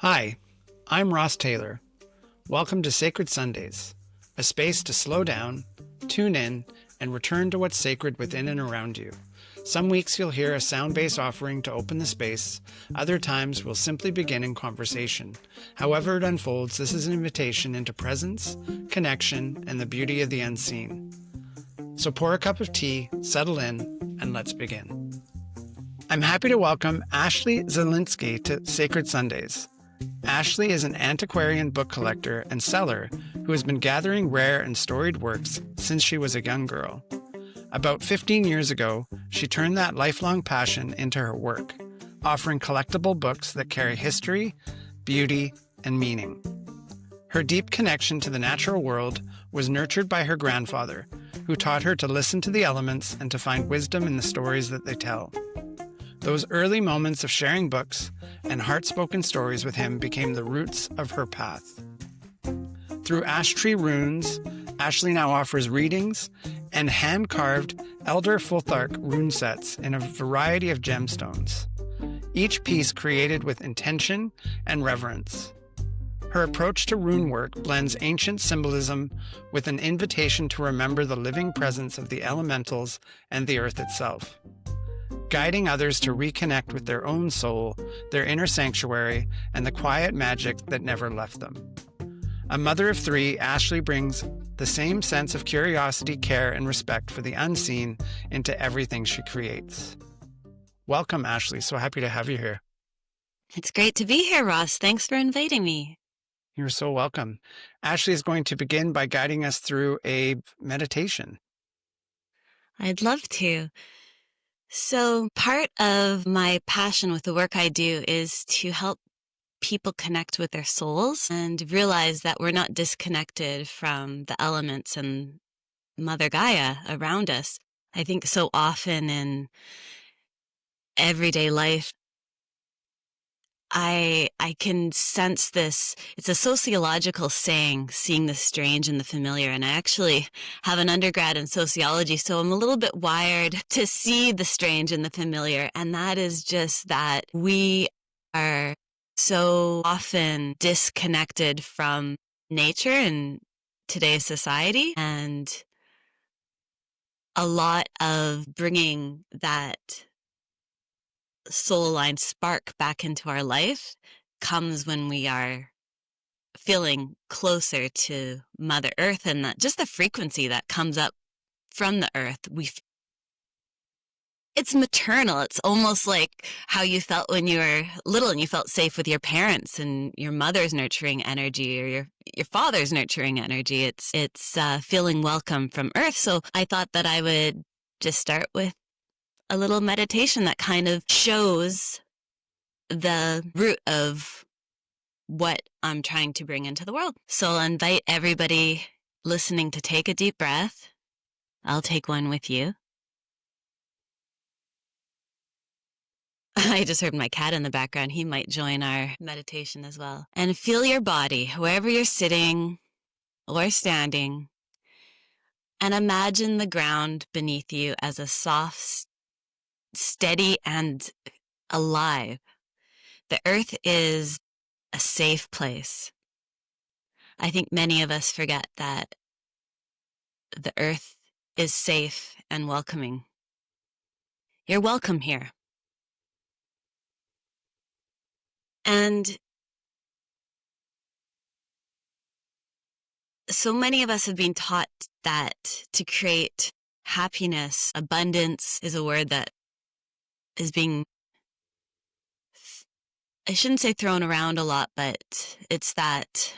Hi, I'm Ross Tayler. Welcome to Sacred Sundays, a space to slow down, tune in, and return to what's sacred within and around you. Some weeks you'll hear a sound-based offering to open the space. Other times we'll simply begin in conversation. However it unfolds, this is an invitation into presence, connection, and the beauty of the unseen. So pour a cup of tea, settle in, and let's begin. I'm happy to welcome Ashley Zelinski to Sacred Sundays. Ashley is an antiquarian book collector and seller who has been gathering rare and storied works since she was a young girl. About 15 years ago, she turned that lifelong passion into her work, offering collectible books that carry history, beauty, and meaning. Her deep connection to the natural world was nurtured by her grandfather, who taught her to listen to the elements and to find wisdom in the stories that they tell. Those early moments of sharing books and heart-spoken stories with him became the roots of her path. Through ash tree runes, Ashley now offers readings and hand-carved Elder Futhark rune sets in a variety of gemstones, each piece created with intention and reverence. Her approach to rune work blends ancient symbolism with an invitation to remember the living presence of the elementals and the earth itself, guiding others to reconnect with their own soul, their inner sanctuary, and the quiet magic that never left them. A mother of three, Ashley brings the same sense of curiosity, care, and respect for the unseen into everything she creates. Welcome, Ashley. So happy to have you here. It's great to be here, Ross. Thanks for inviting me. You're so welcome. Ashley is going to begin by guiding us through a meditation. I'd love to. So part of my passion with the work I do is to help people connect with their souls and realize that we're not disconnected from the elements and Mother Gaia around us. I think so often in everyday life, I can sense this. It's a sociological saying, seeing the strange and the familiar. And I actually have an undergrad in sociology, so I'm a little bit wired to see the strange and the familiar. And that is just that we are so often disconnected from nature in today's society. And a lot of bringing that soul-aligned spark back into our life comes when we are feeling closer to Mother Earth, and that just the frequency that comes up from the earth. It's maternal. It's almost like how you felt when you were little and you felt safe with your parents and your mother's nurturing energy or your father's nurturing energy. It's feeling welcome from Earth. So I thought that I would just start with a little meditation that kind of shows the root of what I'm trying to bring into the world. So I'll invite everybody listening to take a deep breath. I'll take one with you. I just heard my cat in the background. He might join our meditation as well. And feel your body, wherever you're sitting or standing, and imagine the ground beneath you as a soft, steady, and alive. The earth is a safe place. I think many of us forget that the earth is safe and welcoming. You're welcome here. And so many of us have been taught that to create happiness, abundance is a word that is being, I shouldn't say thrown around a lot, but it's that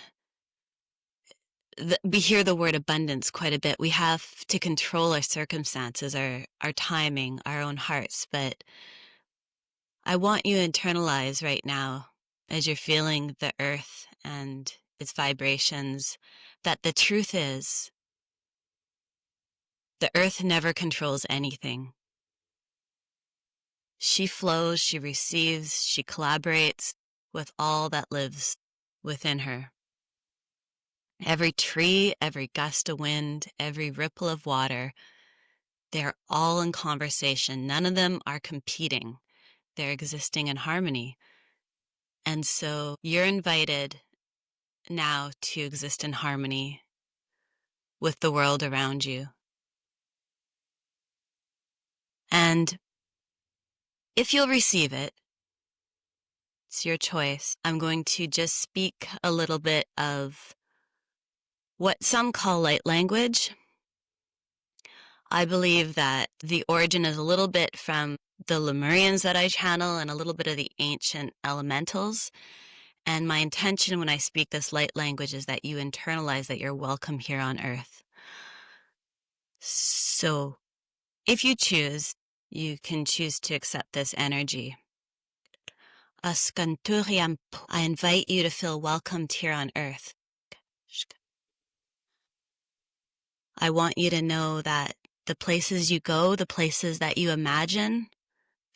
we hear the word abundance quite a bit. We have to control our circumstances, our timing, our own hearts. But I want you to internalize right now, as you're feeling the earth and its vibrations, that the truth is the earth never controls anything. She flows, she receives, she collaborates with all that lives within her. Every tree, every gust of wind, every ripple of water, they're all in conversation. None of them are competing. They're existing in harmony. And so you're invited now to exist in harmony with the world around you. And if you'll receive it, it's your choice. I'm going to just speak a little bit of what some call light language. I believe that the origin is a little bit from the Lemurians that I channel and a little bit of the ancient elementals. And my intention when I speak this light language is that you internalize that you're welcome here on Earth. So if you choose, you can choose to accept this energy. I invite you to feel welcomed here on Earth. I want you to know that the places you go, the places that you imagine,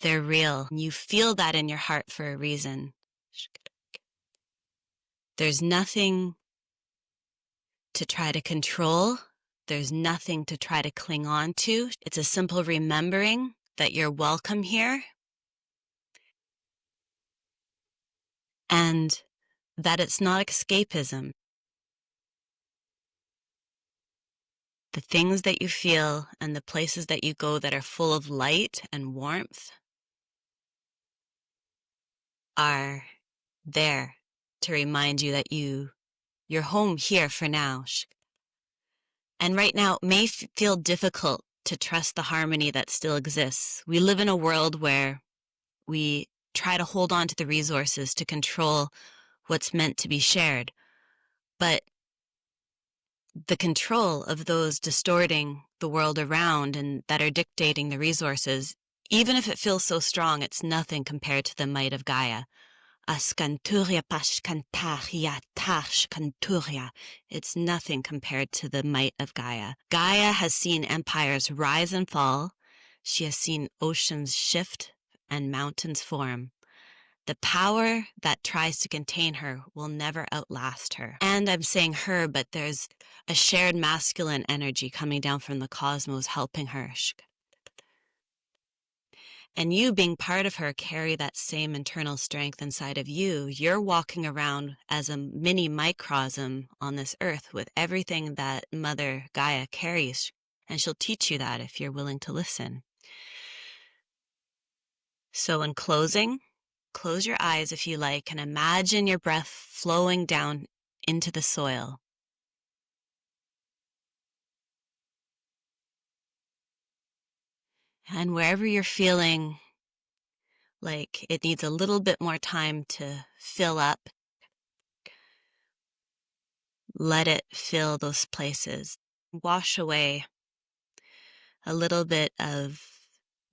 they're real. You feel that in your heart for a reason. There's nothing to try to control. There's nothing to try to cling on to. It's a simple remembering that you're welcome here and that it's not escapism. The things that you feel and the places that you go that are full of light and warmth are there to remind you that you're home here for now. And right now it may feel difficult to trust the harmony that still exists. We live in a world where we try to hold on to the resources to control what's meant to be shared. But the control of those distorting the world around and that are dictating the resources, even if it feels so strong, it's nothing compared to the might of Gaia. Askanturia pashkantaria tashkanturia. It's nothing compared to the might of Gaia. Gaia has seen empires rise and fall. She has seen oceans shift and mountains form. The power that tries to contain her will never outlast her. And I'm saying her, but there's a shared masculine energy coming down from the cosmos helping her. And you being part of her carry that same internal strength inside of you. You're walking around as a mini microcosm on this earth with everything that Mother Gaia carries. And she'll teach you that if you're willing to listen. So in closing, close your eyes if you like and imagine your breath flowing down into the soil. And wherever you're feeling like it needs a little bit more time to fill up, let it fill those places. Wash away a little bit of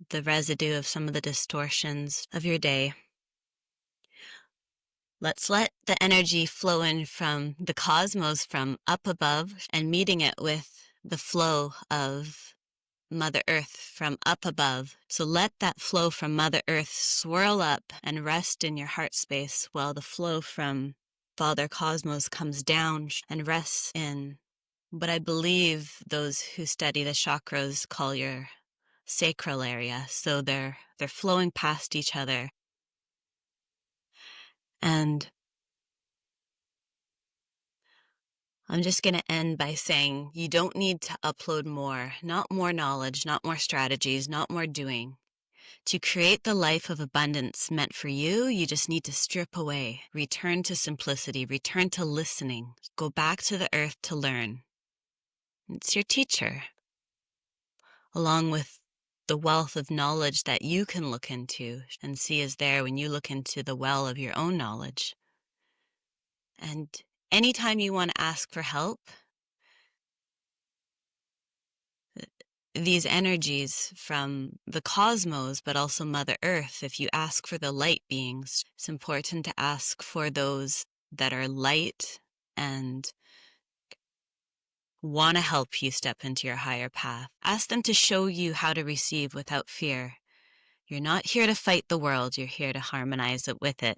the residue of some of the distortions of your day. Let's let the energy flow in from the cosmos from up above and meeting it with the flow of Mother Earth from up above. So let that flow from Mother Earth swirl up and rest in your heart space while the flow from Father Cosmos comes down and rests in what I believe those who study the chakras call your sacral area. So they're flowing past each other. And I'm just going to end by saying you don't need to upload more, not more knowledge, not more strategies, not more doing. To create the life of abundance meant for you, you just need to strip away, return to simplicity, return to listening, go back to the earth to learn. It's your teacher, along with the wealth of knowledge that you can look into and see is there when you look into the well of your own knowledge. And anytime you want to ask for help, these energies from the cosmos, but also Mother Earth, if you ask for the light beings, it's important to ask for those that are light and want to help you step into your higher path. Ask them to show you how to receive without fear. You're not here to fight the world, you're here to harmonize it with it.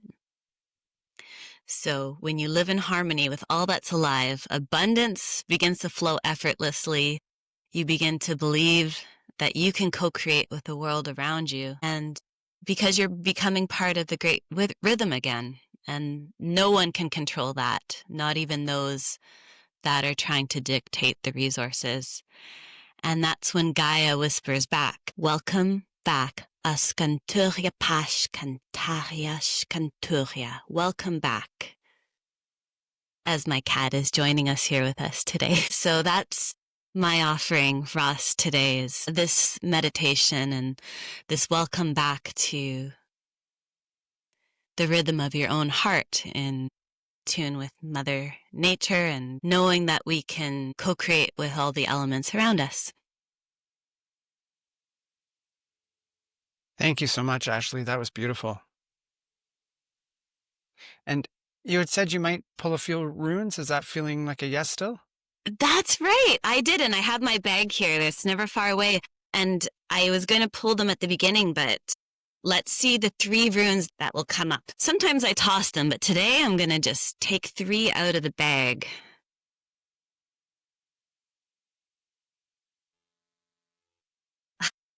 So when you live in harmony with all that's alive, abundance begins to flow effortlessly. You begin to believe that you can co-create with the world around you. And because you're becoming part of the great rhythm again, And no one can control that, not even those that are trying to dictate the resources. And that's when Gaia whispers back, welcome back. Ascanturia pash cantaria scanturia. Welcome back. As my cat is joining us here with us today. So that's my offering, Ross, today is this meditation and this welcome back to the rhythm of your own heart in tune with Mother Nature and knowing that we can co-create with all the elements around us. Thank you so much, Ashley. That was beautiful. And you had said you might pull a few runes. Is that feeling like a yes still? That's right. I did. And I have my bag here. It's never far away. And I was going to pull them at the beginning, but let's see the 3 runes that will come up. Sometimes I toss them, but today I'm going to just take 3 out of the bag.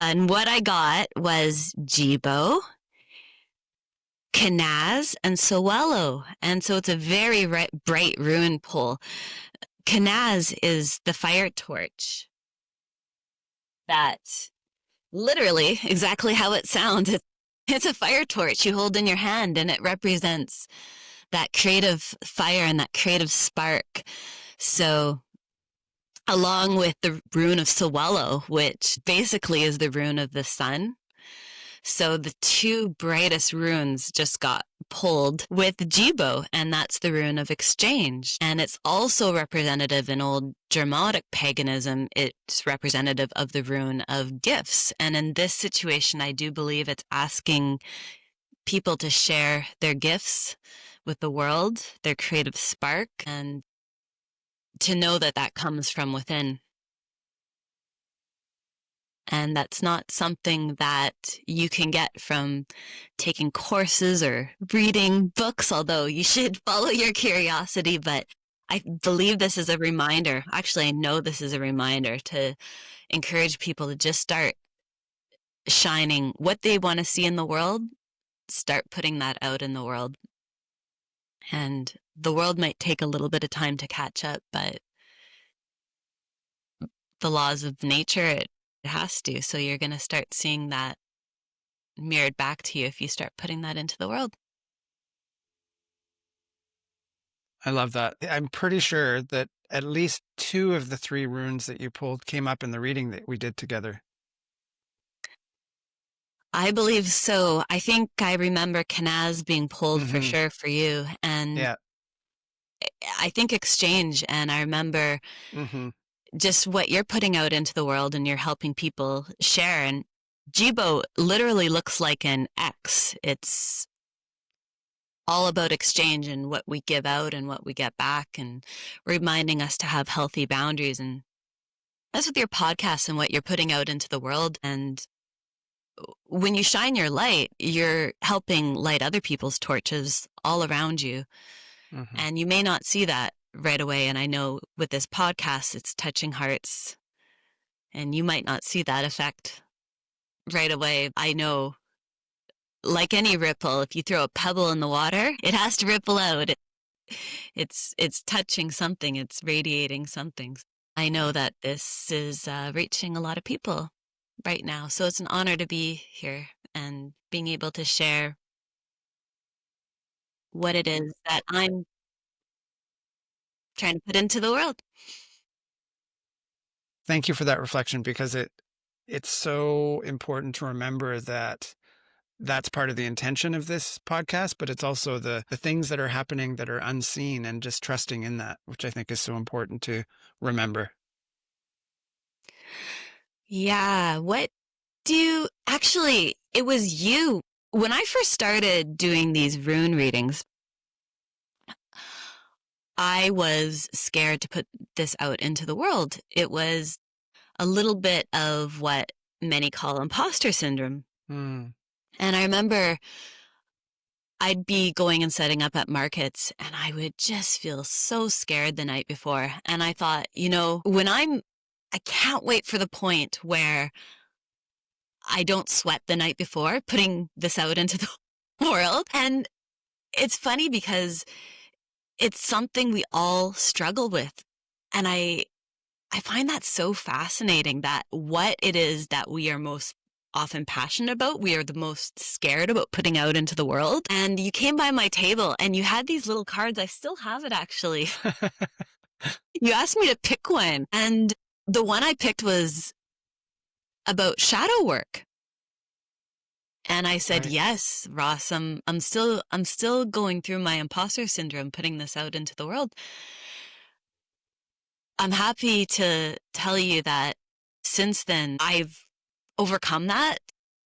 And what I got was Jibo, Kanaz, and Sowello. And so it's a very bright rune pull. Kanaz is the fire torch. That literally exactly how it sounds. It's a fire torch you hold in your hand, and it represents that creative fire and that creative spark. So along with the rune of Sowello, which basically is the rune of the sun. So the 2 brightest runes just got pulled with Jibo, and that's the rune of exchange. And it's also representative in old Germanic paganism. It's representative of the rune of gifts. And in this situation, I do believe it's asking people to share their gifts with the world, their creative spark, and to know that that comes from within. And that's not something that you can get from taking courses or reading books, although you should follow your curiosity. But I believe this is a reminder. Actually, I know this is a reminder to encourage people to just start shining what they want to see in the world, start putting that out in the world. And the world might take a little bit of time to catch up, but the laws of nature, it has to. So you're going to start seeing that mirrored back to you if you start putting that into the world. I love that. I'm pretty sure that at least 2 of the 3 runes that you pulled came up in the reading that we did together. I believe so. I think I remember Kanaz being pulled for sure for you. And yeah. I think exchange. And I remember just what you're putting out into the world and you're helping people share. And Jibo literally looks like an X. It's all about exchange and what we give out and what we get back, and reminding us to have healthy boundaries. And that's with your podcast and what you're putting out into the world. And when you shine your light, you're helping light other people's torches all around you. And you may not see that right away. And I know with this podcast, it's touching hearts, and you might not see that effect right away. I know, like any ripple, if you throw a pebble in the water, it has to ripple out. It's touching something. It's radiating something. I know that this is reaching a lot of people right now. So it's an honor to be here and being able to share what it is that I'm trying to put into the world. Thank you for that reflection, because it's so important to remember that that's part of the intention of this podcast, but it's also the things that are happening that are unseen, and just trusting in that, which I think is so important to remember. Yeah. Actually, it was you. When I first started doing these rune readings, I was scared to put this out into the world. It was a little bit of what many call imposter syndrome. And I remember I'd be going and setting up at markets, and I would just feel so scared the night before. And I thought, I can't wait for the point where I don't sweat the night before putting this out into the world. And it's funny because it's something we all struggle with. And I find that so fascinating, that what it is that we are most often passionate about, we are the most scared about putting out into the world. And you came by my table and you had these little cards. I still have it, actually. You asked me to pick one. And the one I picked was about shadow work. And I said, Right. yes, Ross, I'm still going through my imposter syndrome, putting this out into the world. I'm happy to tell you that since then, I've overcome that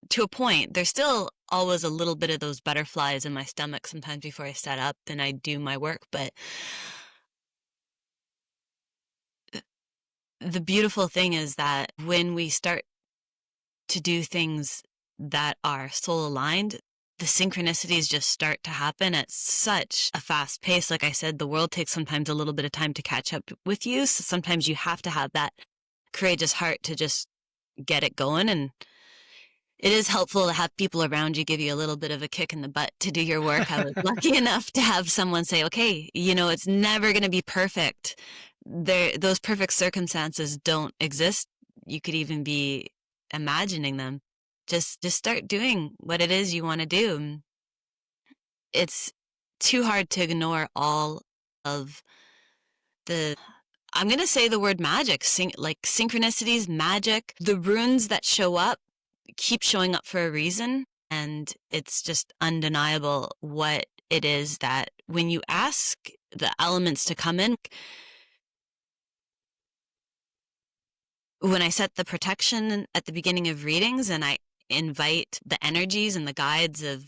to a point. There's still always a little bit of those butterflies in my stomach sometimes before I set up and I do my work. But the beautiful thing is that when we start to do things that are soul aligned, the synchronicities just start to happen at such a fast pace. Like I said, the world takes sometimes a little bit of time to catch up with you. So sometimes you have to have that courageous heart to just get it going. And it is helpful to have people around you give you a little bit of a kick in the butt to do your work. I was lucky enough to have someone say, okay, it's never going to be perfect. Those perfect circumstances don't exist. You could even be imagining them. Just start doing what it is you want to do. It's too hard to ignore all of I'm going to say the word magic, like synchronicities, magic, the runes that show up keep showing up for a reason. And it's just undeniable what it is that when you ask the elements to come in, when I set the protection at the beginning of readings and I invite the energies and the guides of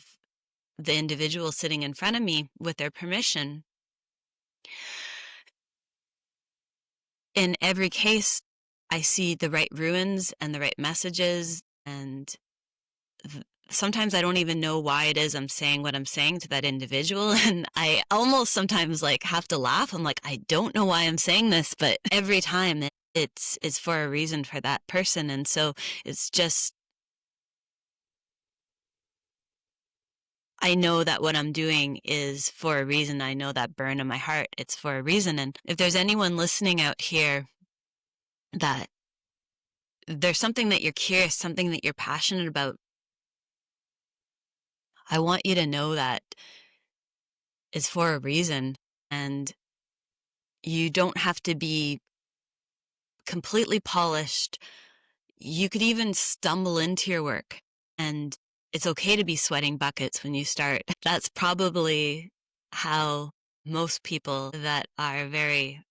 the individual sitting in front of me with their permission, in every case, I see the right ruins and the right messages, and sometimes I don't even know why it is I'm saying what I'm saying to that individual. And I almost sometimes have to laugh. I'm like, I don't know why I'm saying this, but every time it's for a reason for that person. And so it's just, I know that what I'm doing is for a reason. I know that burn in my heart, it's for a reason. And if there's anyone listening out here that there's something that you're curious, something that you're passionate about, I want you to know that it's for a reason. And you don't have to be completely polished. You could even stumble into your work, and it's okay to be sweating buckets when you start. That's probably how most people that are very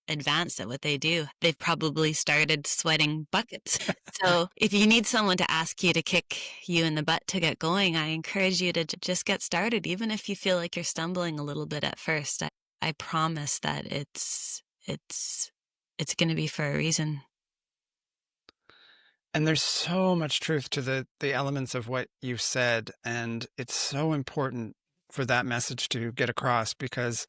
advanced at what they do, they've probably started sweating buckets. So if you need someone to ask you to kick you in the butt to get going, I encourage you to just get started, even if you feel like you're stumbling a little bit at first. I promise that it's going to be for a reason. And there's so much truth to the elements of what you said, and it's so important for that message to get across, because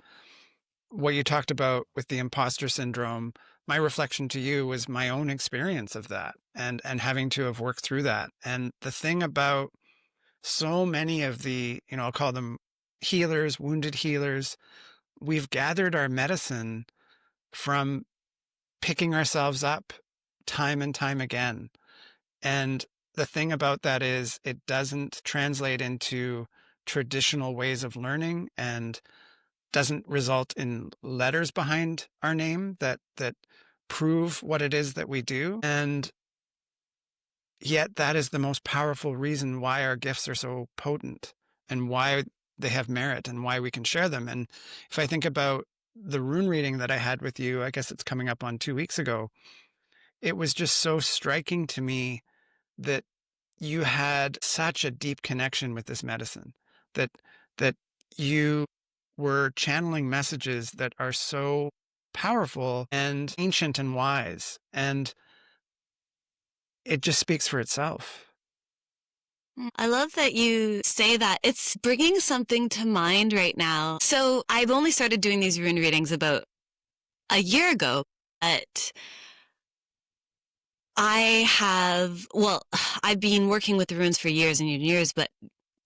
what you talked about with the imposter syndrome, my reflection to you was my own experience of that, and having to have worked through that. And the thing about so many of the, I'll call them healers, wounded healers, we've gathered our medicine from picking ourselves up time and time again. And the thing about that is it doesn't translate into traditional ways of learning, and doesn't result in letters behind our name that prove what it is that we do. And yet that is the most powerful reason why our gifts are so potent, and why they have merit, and why we can share them. And if I think about the rune reading that I had with you, I guess it's coming up on 2 weeks ago, it was just so striking to me that you had such a deep connection with this medicine, that you were channeling messages that are so powerful and ancient and wise, and it just speaks for itself. I love that you say that. It's bringing something to mind right now. So I've only started doing these rune readings about a year ago, but I've been working with the runes for years and years, but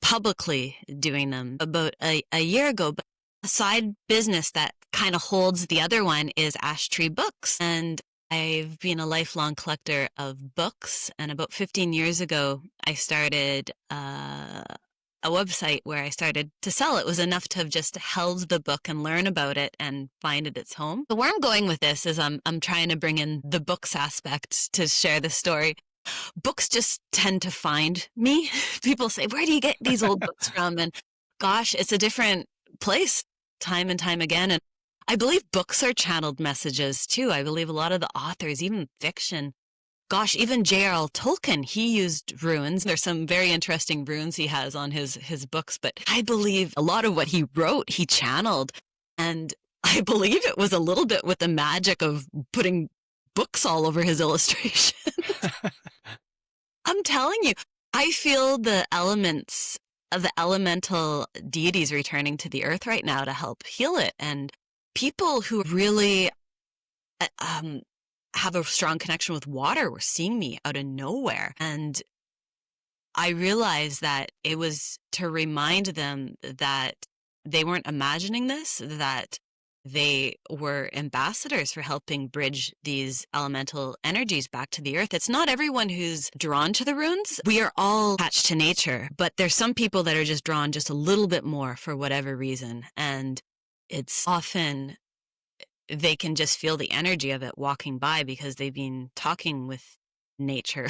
publicly doing them about a year ago. But a side business that kind of holds the other one is Ash Tree Books. And I've been a lifelong collector of books. And about 15 years ago, I started a website where I started to sell. It was enough to have just held the book and learn about it and find it its home. But where I'm going with this is I'm trying to bring in the books aspect to share the story. Books just tend to find me. People say, where do you get these old books from? And gosh, it's a different place time and time again. And I believe books are channeled messages too. I believe a lot of the authors, even fiction, gosh, even J.R.R. Tolkien, he used runes. There's some very interesting runes he has on his books, but I believe a lot of what he wrote, he channeled. And I believe it was a little bit with the magic of putting books all over his illustrations. I'm telling you, I feel the elements of the elemental deities returning to the earth right now to help heal it. And people who really have a strong connection with water were seeing me out of nowhere. And I realized that it was to remind them that they weren't imagining this, that they were ambassadors for helping bridge these elemental energies back to the earth. It's not everyone who's drawn to the runes. We are all attached to nature, but there's some people that are just drawn just a little bit more for whatever reason. And it's often they can just feel the energy of it walking by because they've been talking with nature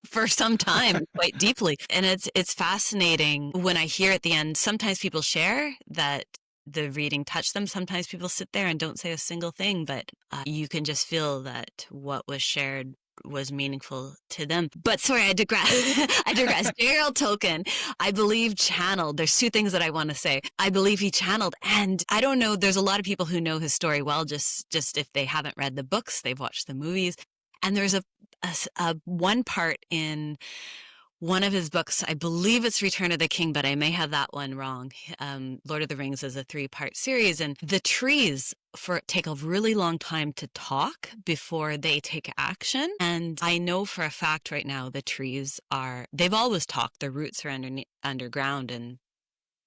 for some time quite deeply. And it's fascinating when I hear at the end, sometimes people share that the reading touched them. Sometimes people sit there and don't say a single thing, but you can just feel that what was shared was meaningful to them. But sorry, I digress. I digress. J.R.R. Tolkien, I believe channeled. There's two things that I want to say. I believe he channeled, and I don't know, there's a lot of people who know his story well, just if they haven't read the books, they've watched the movies. And there's a one part in one of his books, I believe it's Return of the King, but I may have that one wrong. Lord of the Rings is a 3-part series, and the trees take a really long time to talk before they take action. And I know for a fact right now the trees they've always talked. Their roots are underground and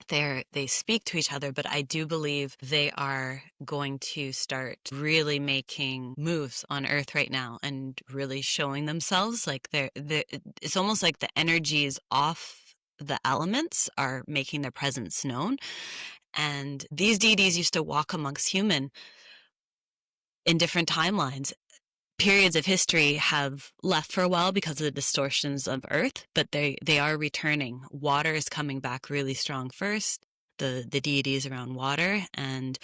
they speak to each other, but I do believe they are going to start really making moves on Earth right now and really showing themselves. Like it's almost like the energies off the elements are making their presence known. And these deities used to walk amongst human in different timelines. Periods of history have left for a while because of the distortions of Earth, but they are returning. Water is coming back really strong first, the deities around water, and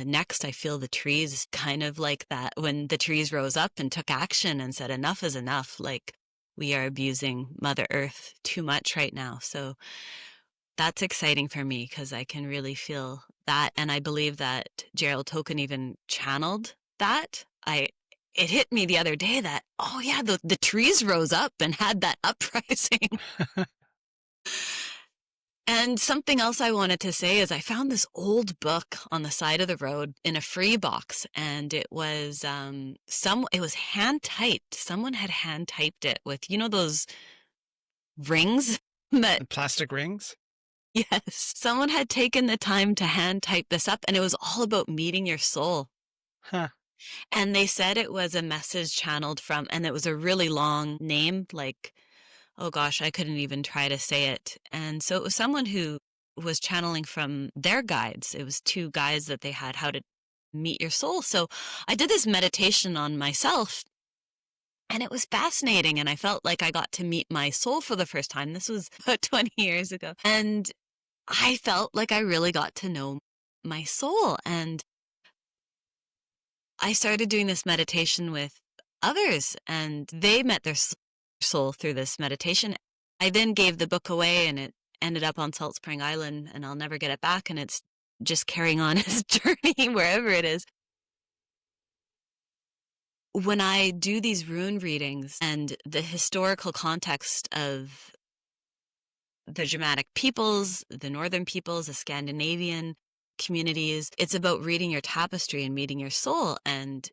next I feel the trees kind of like that. When the trees rose up and took action and said enough is enough, like we are abusing Mother Earth too much right now. So that's exciting for me because I can really feel that, and I believe that J.R.R. Tolkien even channeled that. It hit me the other day that, oh yeah, the trees rose up and had that uprising. And something else I wanted to say is I found this old book on the side of the road in a free box, and it was it was hand typed. Someone had hand typed it with, those rings that Plastic rings? Yes, someone had taken the time to hand type this up, and it was all about meeting your soul. Huh. And they said it was a message channeled from, and it was a really long name, like, oh gosh, I couldn't even try to say it. And so it was someone who was channeling from their guides. It was 2 guides that they had, how to meet your soul. So I did this meditation on myself, and it was fascinating. And I felt like I got to meet my soul for the first time. This was about 20 years ago. And I felt like I really got to know my soul. And I started doing this meditation with others, and they met their soul through this meditation. I then gave the book away, and it ended up on Salt Spring Island, and I'll never get it back, and it's just carrying on its journey wherever it is. When I do these rune readings and the historical context of the Germanic peoples, the Northern peoples, the Scandinavian communities, it's about reading your tapestry and meeting your soul. And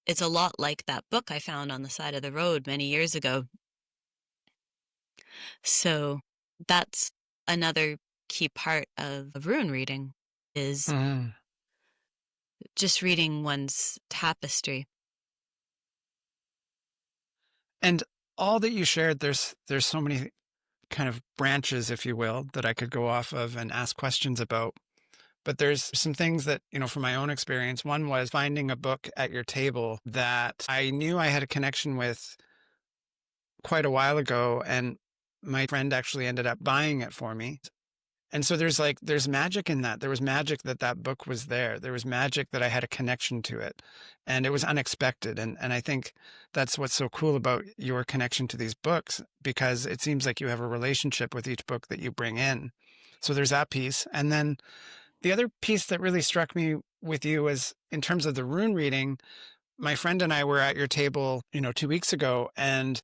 it's a lot like that book I found on the side of the road many years ago. So that's another key part of rune reading is just reading one's tapestry. And all that you shared, there's so many kind of branches, if you will, that I could go off of and ask questions about. But there's some things that, from my own experience, one was finding a book at your table that I knew I had a connection with quite a while ago, and my friend actually ended up buying it for me. And so there's magic in that. There was magic that book was there. There was magic that I had a connection to it, and it was unexpected. And I think that's what's so cool about your connection to these books, because it seems like you have a relationship with each book that you bring in. So there's that piece. And then the other piece that really struck me with you was in terms of the rune reading. My friend and I were at your table, 2 weeks ago, and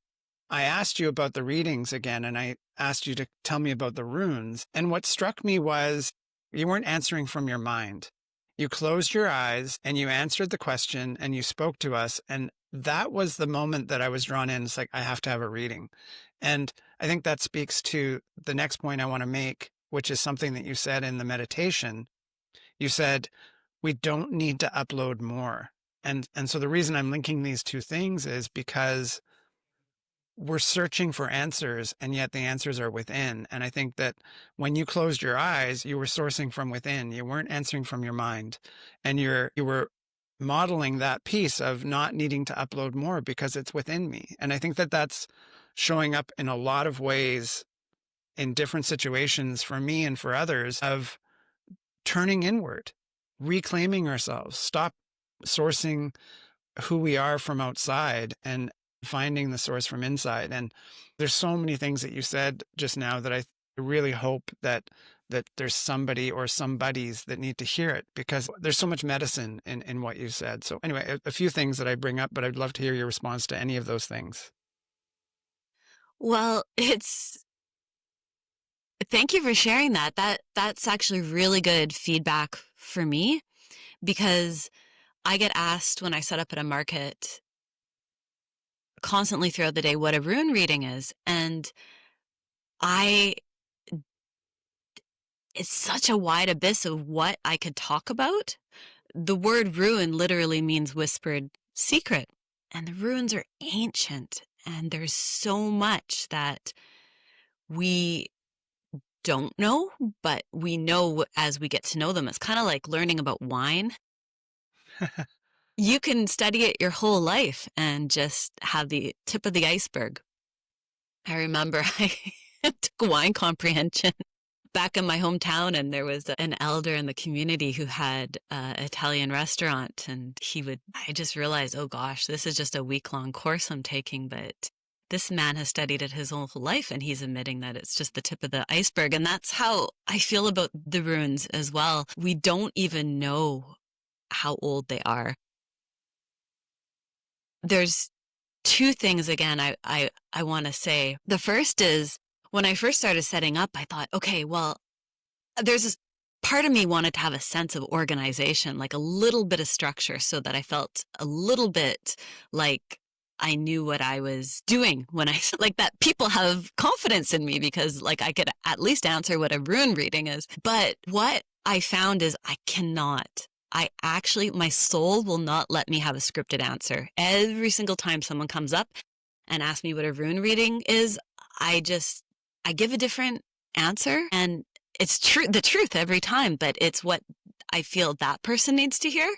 I asked you about the readings again, and I asked you to tell me about the runes. And what struck me was you weren't answering from your mind. You closed your eyes and you answered the question and you spoke to us. And that was the moment that I was drawn in. It's like, I have to have a reading. And I think that speaks to the next point I want to make, which is something that you said in the meditation. You said, we don't need to upload more. And so the reason I'm linking these two things is because we're searching for answers, and yet the answers are within. And I think that when you closed your eyes, you were sourcing from within. You weren't answering from your mind. And you were modeling that piece of not needing to upload more because it's within me. And I think that that's showing up in a lot of ways in different situations for me and for others, of turning inward, reclaiming ourselves, stop sourcing who we are from outside and finding the source from inside. And there's so many things that you said just now that I really hope that there's somebody or somebodies that need to hear it, because there's so much medicine in what you said. So anyway, a few things that I bring up, but I'd love to hear your response to any of those things. Well, thank you for sharing that. That's actually really good feedback for me, because I get asked when I set up at a market constantly throughout the day what a rune reading is. And it's such a wide abyss of what I could talk about. The word rune literally means whispered secret. And the runes are ancient. And there's so much that we don't know, but we know as we get to know them. It's kind of like learning about wine. You can study it your whole life and just have the tip of the iceberg. I remember I took wine comprehension back in my hometown, and there was an elder in the community who had an Italian restaurant, and I just realized, oh gosh, this is just a week-long course I'm taking, but this man has studied it his whole life, and he's admitting that it's just the tip of the iceberg. And that's how I feel about the runes as well. We don't even know how old they are. There's two things, again, I want to say. The first is, when I first started setting up, I thought, okay, well, there's this part of me wanted to have a sense of organization, like a little bit of structure, so that I felt a little bit like I knew what I was doing like that people have confidence in me, because like I could at least answer what a rune reading is. But what I found is I cannot. My soul will not let me have a scripted answer. Every single time someone comes up and asks me what a rune reading is, I give a different answer, and it's the truth every time, but it's what I feel that person needs to hear.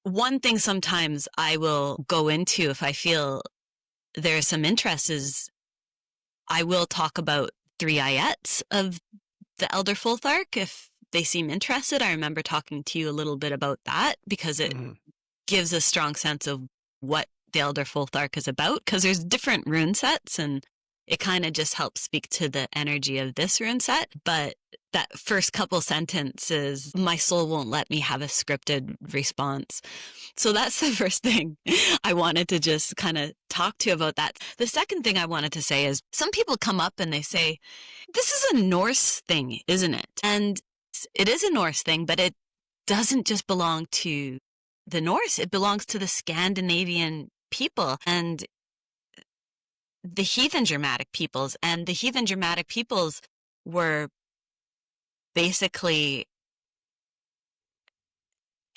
One thing sometimes I will go into, if I feel there's some interest, is I will talk about 3 ayats of the Elder Fulthark if they seem interested. I remember talking to you a little bit about that, because it gives a strong sense of what the Elder Fulthark is about, because there's different rune sets, and it kind of just helps speak to the energy of this rune set. But that first couple sentences, my soul won't let me have a scripted response. So that's the first thing I wanted to just kind of talk to you about that. The second thing I wanted to say is, some people come up and they say, this is a Norse thing, isn't it? And it is a Norse thing, but it doesn't just belong to the Norse. It belongs to the Scandinavian people. And the heathen Germanic peoples. And the heathen Germanic peoples were basically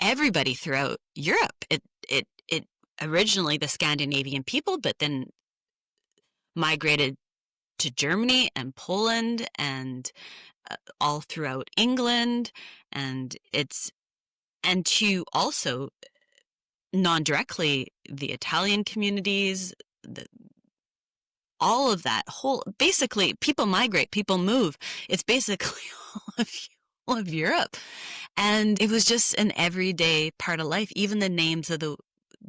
everybody throughout Europe. It originally the Scandinavian people, but then migrated to Germany and Poland and all throughout England, and to also non-directly the Italian communities, all of that whole, basically people migrate, people move. It's basically all of Europe. And it was just an everyday part of life. Even the names of the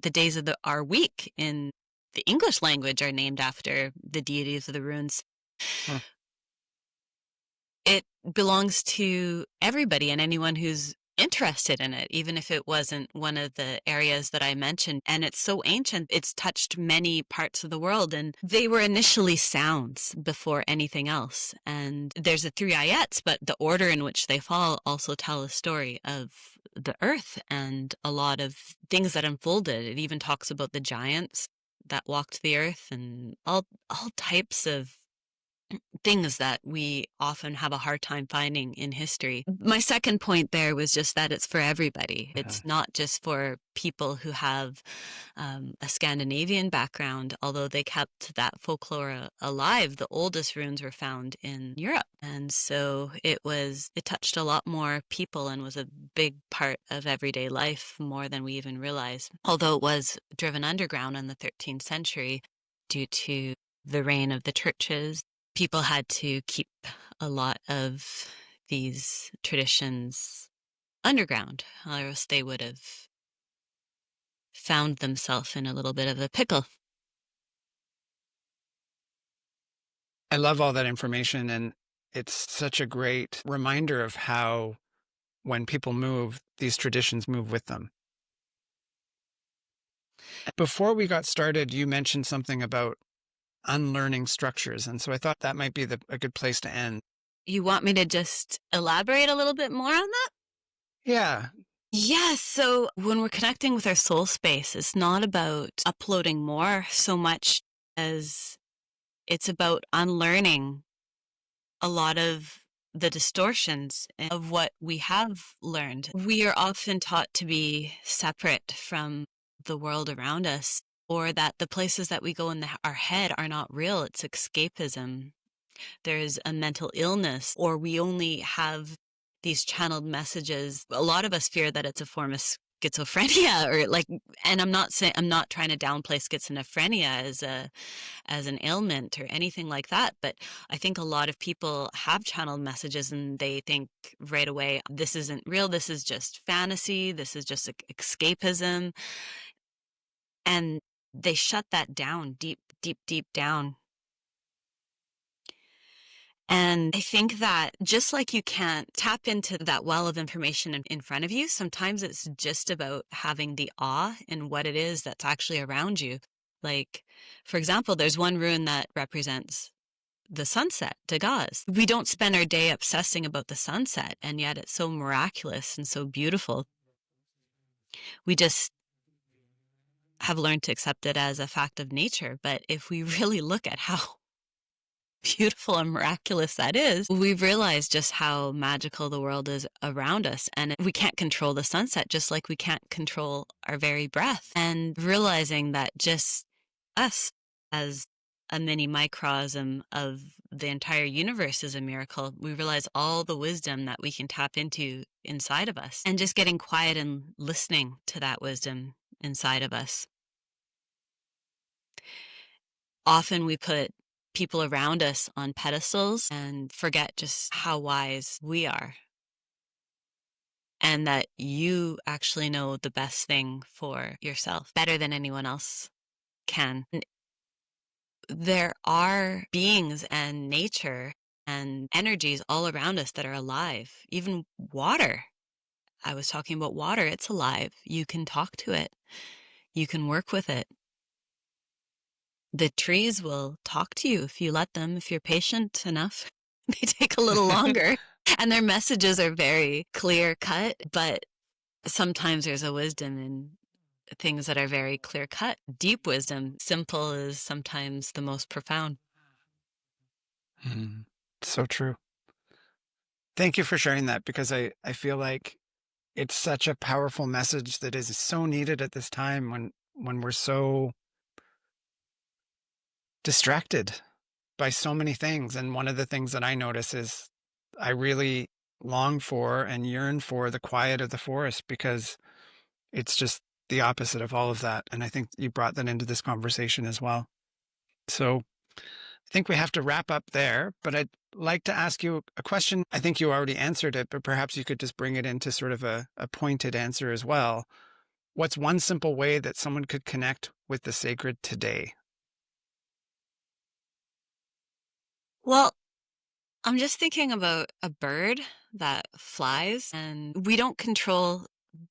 days of our week in the English language are named after the deities of the runes. Huh. It belongs to everybody and anyone who's interested in it, even if it wasn't one of the areas that I mentioned. And it's so ancient, it's touched many parts of the world, and they were initially sounds before anything else. And there's the three ayats, but the order in which they fall also tell a story of the earth and a lot of things that unfolded. It even talks about the giants that walked the earth and all types of things that we often have a hard time finding in history. My second point there was just that it's for everybody. It's not just for people who have a Scandinavian background, although they kept that folklore alive. The oldest runes were found in Europe. And so it touched a lot more people and was a big part of everyday life, more than we even realized. Although it was driven underground in the 13th century due to the reign of the churches, people had to keep a lot of these traditions underground, or else they would have found themselves in a little bit of a pickle. I love all that information, and it's such a great reminder of how when people move, these traditions move with them. Before we got started, you mentioned something about unlearning structures, and so I thought that might be a good place to end. You want me to just elaborate a little bit more on that? Yeah. Yes. So when we're connecting with our soul space, it's not about uploading more so much as it's about unlearning a lot of the distortions of what we have learned. We are often taught to be separate from the world around us, or that the places that we go in our head are not real. It's escapism. There's a mental illness, or we only have these channeled messages. A lot of us fear that it's a form of schizophrenia, or and I'm not trying to downplay schizophrenia as an ailment or anything like that, but I think a lot of people have channeled messages and they think right away, this isn't real, this is just fantasy, this is just escapism. And they shut that down deep, deep, deep down. And I think that just like you can't tap into that well of information in front of you, sometimes it's just about having the awe in what it is that's actually around you. Like, for example, there's one rune that represents the sunset, Degas. We don't spend our day obsessing about the sunset, and yet it's so miraculous and so beautiful. We just have learned to accept it as a fact of nature. But if we really look at how beautiful and miraculous that is, we've realized just how magical the world is around us. And we can't control the sunset, just like we can't control our very breath. And realizing that just us as a mini microcosm of the entire universe is a miracle. We realize all the wisdom that we can tap into inside of us, and just getting quiet and listening to that wisdom inside of us. Often we put people around us on pedestals and forget just how wise we are, and that you actually know the best thing for yourself better than anyone else can. There are beings and nature and energies all around us that are alive. Even water. I was talking about water. It's alive. You can talk to it. You can work with it. The trees will talk to you if you let them, if you're patient enough. They take a little longer, and their messages are very clear cut, but sometimes there's a wisdom in things that are very clear cut. Deep wisdom, simple is sometimes the most profound. So true. Thank you for sharing that, because I feel like it's such a powerful message that is so needed at this time when we're so distracted by so many things. And one of the things that I notice is I really long for and yearn for the quiet of the forest, because it's just the opposite of all of that. And I think you brought that into this conversation as well. So I think we have to wrap up there, but I'd like to ask you a question. I think you already answered it, but perhaps you could just bring it into sort of a pointed answer as well. What's one simple way that someone could connect with the sacred today? Well, I'm just thinking about a bird that flies, and we don't control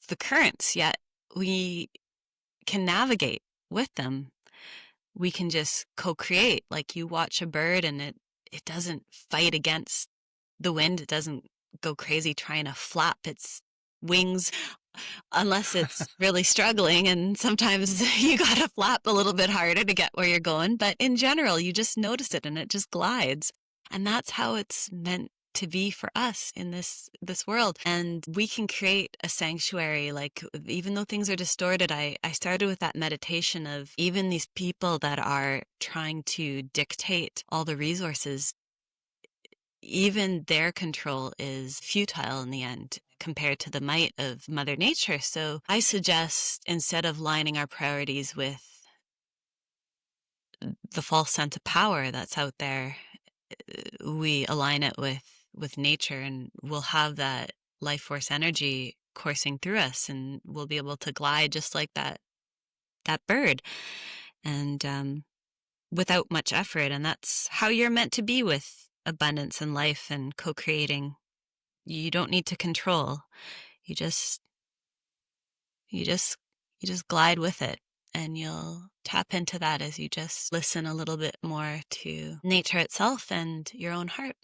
the currents yet. We can navigate with them. We can just co-create. Like, you watch a bird and it doesn't fight against the wind. It doesn't go crazy trying to flap its wings unless it's really struggling. And sometimes you got to flap a little bit harder to get where you're going. But in general, you just notice it and it just glides. And that's how it's meant to be for us in this world. And we can create a sanctuary. Like, even though things are distorted, I started with that meditation of even these people that are trying to dictate all the resources, even their control is futile in the end compared to the might of Mother Nature. So I suggest, instead of lining our priorities with the false sense of power that's out there, we align it with nature, and we'll have that life force energy coursing through us, and we'll be able to glide just like that bird, and without much effort. And that's how you're meant to be with abundance and life and co-creating. You don't need to control. You just glide with it, and you'll tap into that as you just listen a little bit more to nature itself and your own heart.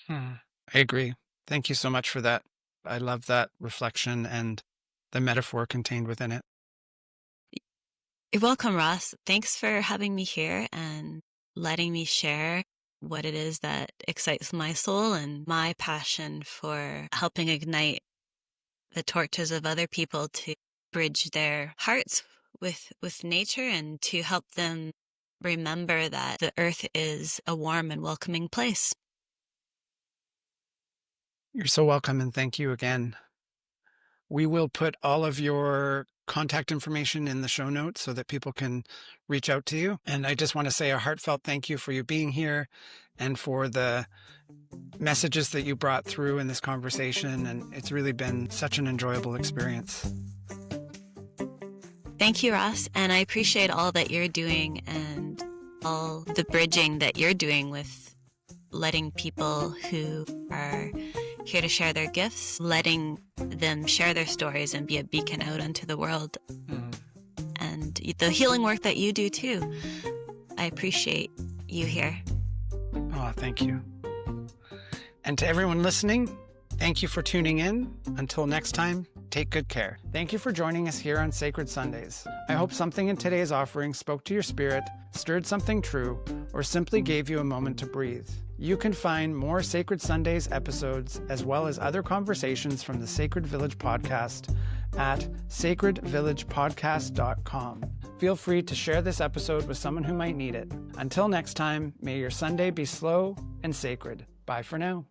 I agree. Thank you so much for that. I love that reflection and the metaphor contained within it. You're welcome, Ross. Thanks for having me here and letting me share what it is that excites my soul and my passion for helping ignite the torches of other people to bridge their hearts with nature, and to help them remember that the earth is a warm and welcoming place. You're so welcome, and thank you again. We will put all of your contact information in the show notes so that people can reach out to you. And I just want to say a heartfelt thank you for you being here and for the messages that you brought through in this conversation. And it's really been such an enjoyable experience. Thank you, Ross. And I appreciate all that you're doing and all the bridging that you're doing with letting people who are here to share their gifts, letting them share their stories and be a beacon out into the world. And the healing work that you do too. I appreciate you here. Oh, thank you. And to everyone listening, thank you for tuning in. Until next time, take good care. Thank you for joining us here on Sacred Sundays. I hope something in today's offering spoke to your spirit, stirred something true, or simply gave you a moment to breathe. You can find more Sacred Sundays episodes, as well as other conversations from the Sacred Village podcast, at sacredvillagepodcast.com. Feel free to share this episode with someone who might need it. Until next time, may your Sunday be slow and sacred. Bye for now.